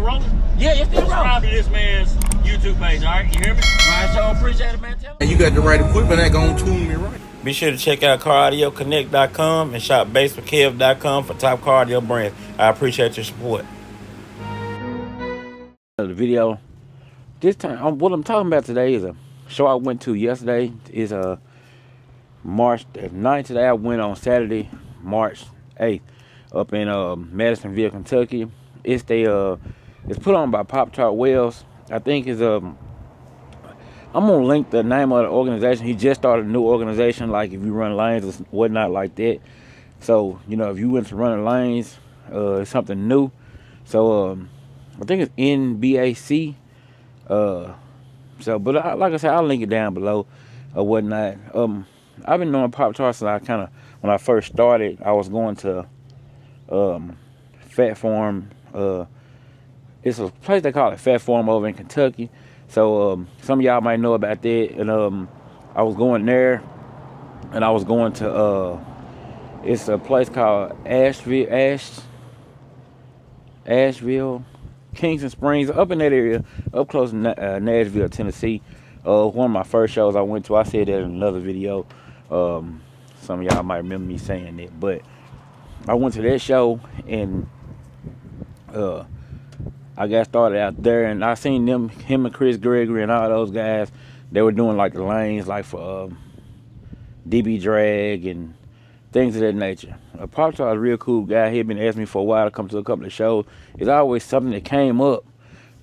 rolling? Yeah, it's still rolling. Subscribe to this man's YouTube page, all right? You hear me? I sure appreciate it, man. And you got the right equipment that gonna tune me right. Be sure to check out CarAudioConnect.com and shop BASSWITHKEV.com for top car audio brands. I appreciate your support. The video. This time, what I'm talking about today is a show I went to yesterday. Is March 9th. Today I went on Saturday, March 8th, up in Madisonville, Kentucky. It's put on by Pop Tart Wells. I think is I'm gonna link the name of the organization. He just started a new organization, like if you run lanes or whatnot like that. So you know, if you went to running lanes, it's something new. So I think it's NBAC. So, but like I said, I'll link it down below or whatnot. I've been knowing Pop Tart since when I first started. I was going to Fat Farm. It's a place they call it Fat Farm over in Kentucky. So some of y'all might know about that. And I was going there, and I was going to it's a place called Asheville, Kingston Springs, up in that area, up close to Nashville, Tennessee. One of my first shows I went to. I said that in another video. Some of y'all might remember me saying that, but I went to that show, and I got started out there, and I seen him and Chris Gregory and all those guys. They were doing like the lanes, like for DB Drag and things of that nature. Pop Tart is a real cool guy. He had been asking me for a while to come to a couple of shows. It's always something that came up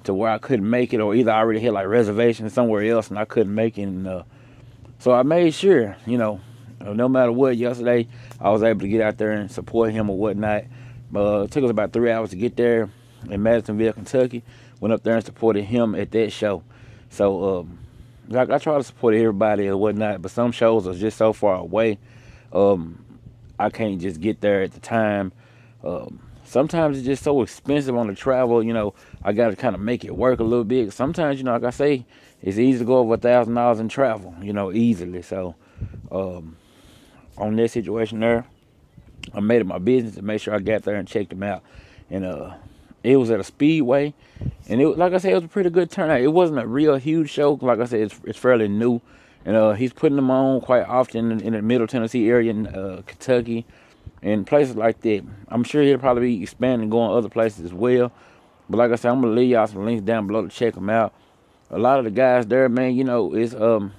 to where I couldn't make it, or either I already had like reservations somewhere else and I couldn't make it. And, so I made sure, you know, no matter what, yesterday I was able to get out there and support him or whatnot. It took us about 3 hours to get there in Madisonville, Kentucky. Went up there and supported him at that show. So I try to support everybody or whatnot, but some shows are just so far away. I can't just get there at the time. Sometimes it's just so expensive on the travel, you know, I got to kind of make it work a little bit. Sometimes, you know, like I say, it's easy to go over $1,000 in travel, you know, easily. So on that situation there, I made it my business to make sure I got there and checked them out. And it was at a speedway, and it, like I said, it was a pretty good turnout. It wasn't a real huge show. Like I said, it's fairly new. And he's putting them on quite often in the Middle Tennessee area, in Kentucky, and places like that. I'm sure he'll probably be expanding, going other places as well. But like I said, I'm gonna leave y'all some links down below to check them out. A lot of the guys there, man, you know,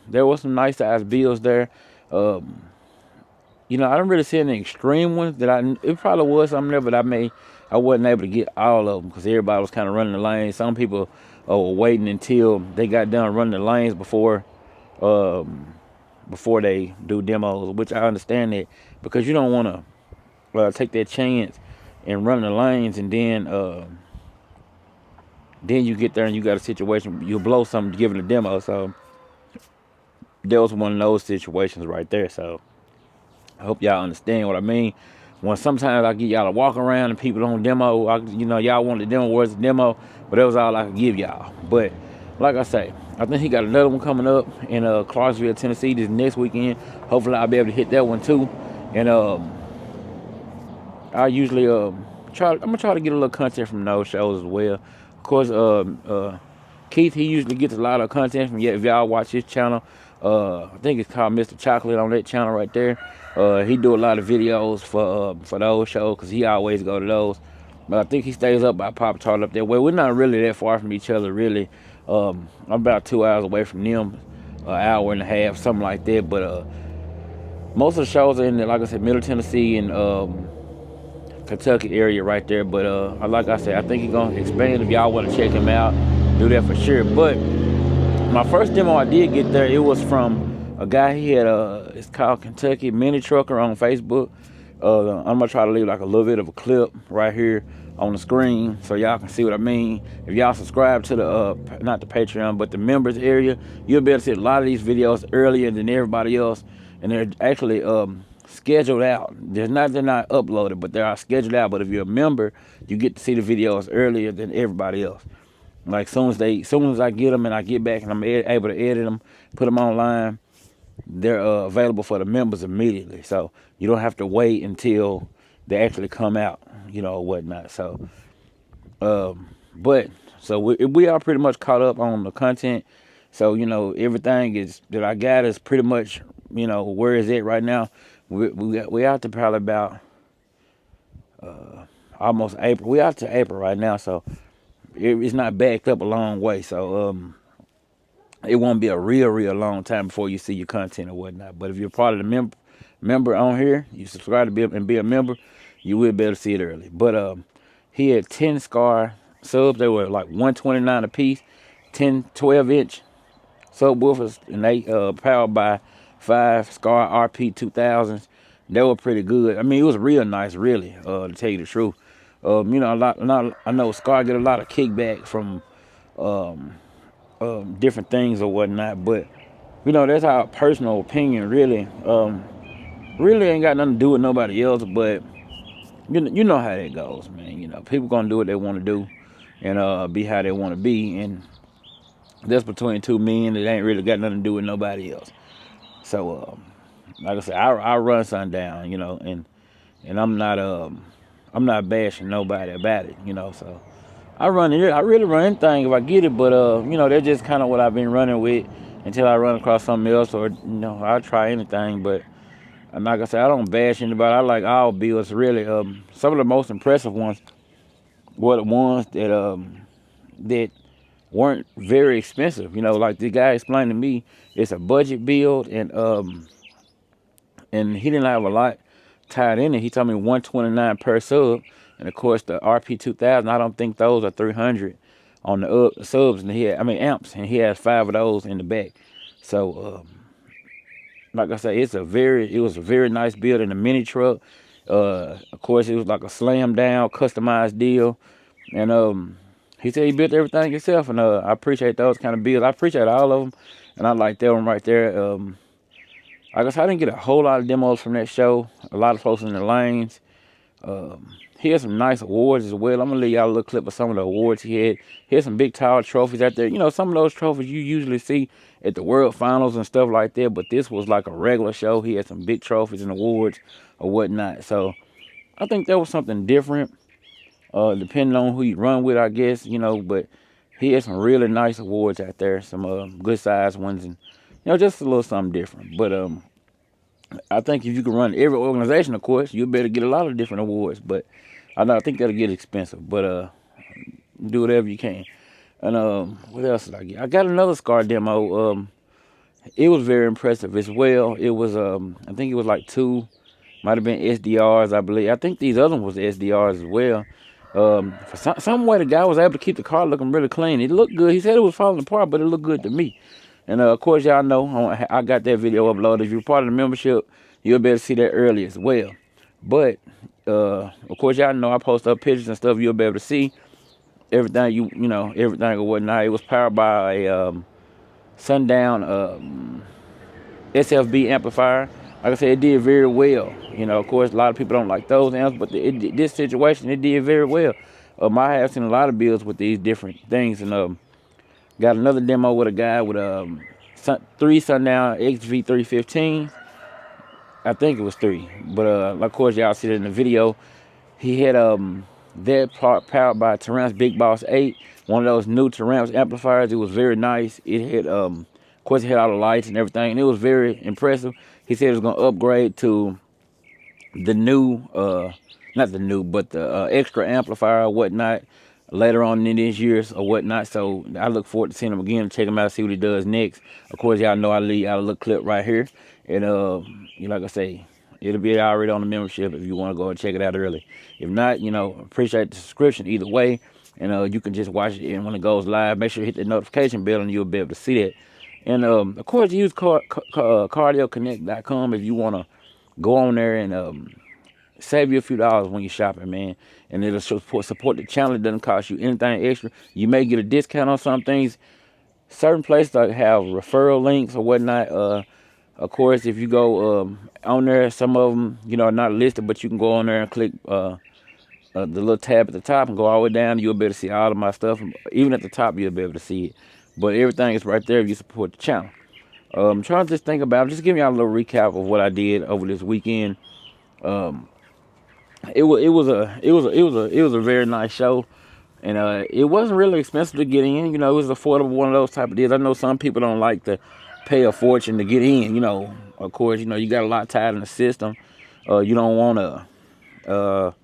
there was some nice sized bills there. You know, I didn't really see any extreme ones it probably was something there, but I wasn't able to get all of them because everybody was kind of running the lanes. Some people were waiting until they got done running the lanes before they do demos, which I understand that, because you don't want to take that chance and run the lanes, and then you get there and you got a situation, you'll blow something giving a demo. So that was one of those situations right there. So I hope y'all understand what I mean. When sometimes I get y'all to walk around and people don't demo, you know, y'all want the demo, where's the demo? But that was all I could give y'all. But like I say, I think he got another one coming up in Clarksville, Tennessee this next weekend. Hopefully I'll be able to hit that one too. And I usually I'm gonna try to get a little content from those shows as well. Of course, Keith, he usually gets a lot of content from, if y'all watch his channel. I think it's called Mr. Chocolate on that channel right there. He do a lot of videos for those shows, because he always go to those. But I think he stays up by Pop Tart up there. Well, we're not really that far from each other, really. I'm about 2 hours away from them, an hour and a half, something like that. But most of the shows are in, like I said, Middle Tennessee and Kentucky area right there. But like I said, I think he's gonna expand. If y'all want to check him out, do that for sure. But my first demo I did get there, it was from a guy. He had it's called Kentucky Mini Trucker on Facebook. I'm gonna try to leave like a little bit of a clip right here on the screen so y'all can see what I mean. If y'all subscribe to the not the Patreon, but the members area, you'll be able to see a lot of these videos earlier than everybody else, and they're actually scheduled out. They're not uploaded, but they are scheduled out. But if you're a member, you get to see the videos earlier than everybody else. Like soon as I get them and I get back and I'm able to edit them, put them online, they're available for the members immediately. So you don't have to wait until they actually come out, you know, or whatnot. So But so we are pretty much caught up on the content. So you know everything is that I got is pretty much you know where is it right now. We out to probably about almost April. We out to April right now, so it's not backed up a long way. So it won't be a real long time before you see your content or whatnot. But if you're part of the member on here, you subscribe to be a member, you will be able to see it early. But he had 10 SCAR subs. They were like $129 a piece, 10 12-inch subwoofers, and they powered by 5 SCAR RP 2000s. They were pretty good. I mean, it was real nice, really, to tell you the truth. You know, I know SCAR get a lot of kickback from different things or whatnot, but you know that's our personal opinion. Really, really ain't got nothing to do with nobody else. But you know how that goes, man. You know, people gonna do what they want to do, and be how they want to be, and that's between two men. It ain't really got nothing to do with nobody else. So, like I said, I run Sundown, you know, and I'm not bashing nobody about it, you know. So I really run anything if I get it, but you know, that's just kind of what I've been running with until I run across something else, or you know, I'll try anything. But like I said, I don't bash anybody. I like all builds really. Some of the most impressive ones were the ones that weren't very expensive. You know, like the guy explained to me, it's a budget build, and he didn't have a lot tied in it. He told me $129 per sub, and of course the RP 2000. I don't think those are 300 on the subs, and amps, and he has 5 of those in the back. So like I say, it was a very nice build in a mini truck. Of course, it was like a slam down, customized deal, and he said he built everything himself, and I appreciate those kind of builds. I appreciate all of them, and I like that one right there. I guess I didn't get a whole lot of demos from that show. A lot of folks in the lanes. He had some nice awards as well. I'm gonna leave y'all a little clip of some of the awards he had. He had some big tall trophies out there. You know, some of those trophies you usually see at the World Finals and stuff like that, but this was like a regular show. He had some big trophies and awards or whatnot. So I think that was something different, depending on who you run with, I guess, you know, but he had some really nice awards out there, some good sized ones, and you know, just a little something different. But I think if you can run every organization, of course, you'll better get a lot of different awards. But I think that'll get expensive. But do whatever you can. And what else did I get? I got another SCAR demo. It was very impressive as well. It was I think it was like 2, might have been SDRs, I believe. I think these other ones was SDRs as well. For some way the guy was able to keep the car looking really clean. It looked good. He said it was falling apart, but it looked good to me. And of course, y'all know I got that video uploaded. If you're part of the membership, you'll be able to see that early as well. But of course, y'all know I post up pictures and stuff. You'll be able to see everything. You know everything or whatnot. It was powered by a Sundown SFB amplifier. Like I said, it did very well. You know, of course, a lot of people don't like those amps, but this situation, it did very well. I have seen a lot of builds with these different things, and got another demo with a guy with 3 Sundown XV315. I think it was 3, but of course y'all see it in the video. He had that part powered by Taramps Big Boss 8, one of those new Taramps amplifiers. It was very nice. It had of course it had all the lights and everything, and it was very impressive. He said it was gonna upgrade to the new not the new, but the extra amplifier or whatnot later on in this year or whatnot. So I look forward to seeing him again, check him out, see what he does next. Of course, y'all know I leave y'all a little clip right here, and you know, like I say, it'll be already on the membership if you want to go and check it out early. If not, you know, appreciate the subscription either way, and you can just watch it, and when it goes live, make sure you hit the notification bell and you'll be able to see that. And of course, use cardioconnect.com if you want to go on there and save you a few dollars when you're shopping, man. And it'll support the channel. It doesn't cost you anything extra. You may get a discount on some things. Certain places that have referral links or whatnot. Of course, if you go on there, some of them, you know, are not listed, but you can go on there and click the little tab at the top and go all the way down. You'll be able to see all of my stuff. Even at the top, you'll be able to see it. But everything is right there if you support the channel. I'm trying to just think about, just giving y'all a little recap of what I did over this weekend. It was a very nice show. And it wasn't really expensive to get in. You know, it was affordable, one of those type of deals. I know some people don't like to pay a fortune to get in. You know, of course, you know, you got a lot tied in the system. You don't want to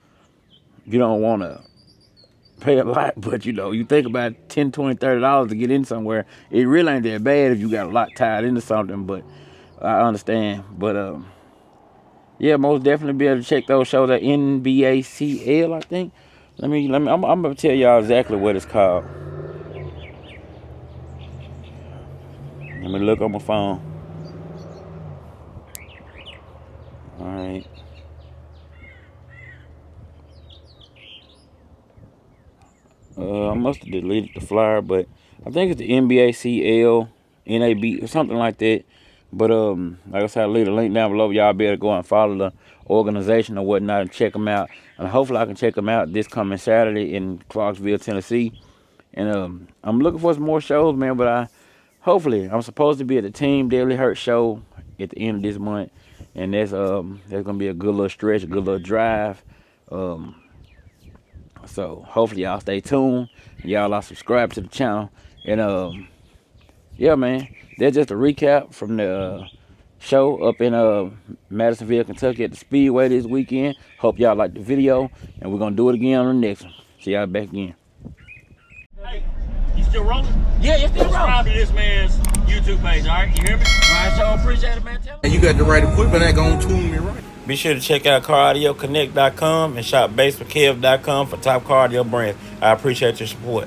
pay a lot, but you know, you think about $10, $20, $30 to get in somewhere. It really ain't that bad if you got a lot tied into something, but I understand. But yeah, most definitely be able to check those shows at NBACL, I think. I'm gonna tell y'all exactly what it's called. Let me look on my phone. All right. I must have deleted the flyer, but I think it's the NBACL, NAB, or something like that. But like I said, I'll leave the link down below. Y'all be able to go and follow the organization or whatnot and check them out. And hopefully I can check them out this coming Saturday in Clarksville, Tennessee. And I'm looking for some more shows, man. But hopefully I'm supposed to be at the Team Deadly Hurt show at the end of this month, and that's gonna be a good little stretch, a good little drive. So hopefully y'all stay tuned. Y'all are subscribed to the channel. And yeah, man, that's just a recap from the show up in Madisonville, Kentucky at the Speedway this weekend. Hope y'all liked the video, and we're gonna do it again on the next one. See y'all back again. Hey, you still rolling? Yeah, you still Subscribe to this man's YouTube page, all right? You hear me? All right, so appreciate it, man. Tell And you got the right equipment that gonna tune me right. Be sure to check out CarAudioConnect.com and shop BASSWITHKEV.com for top car audio brands. I appreciate your support.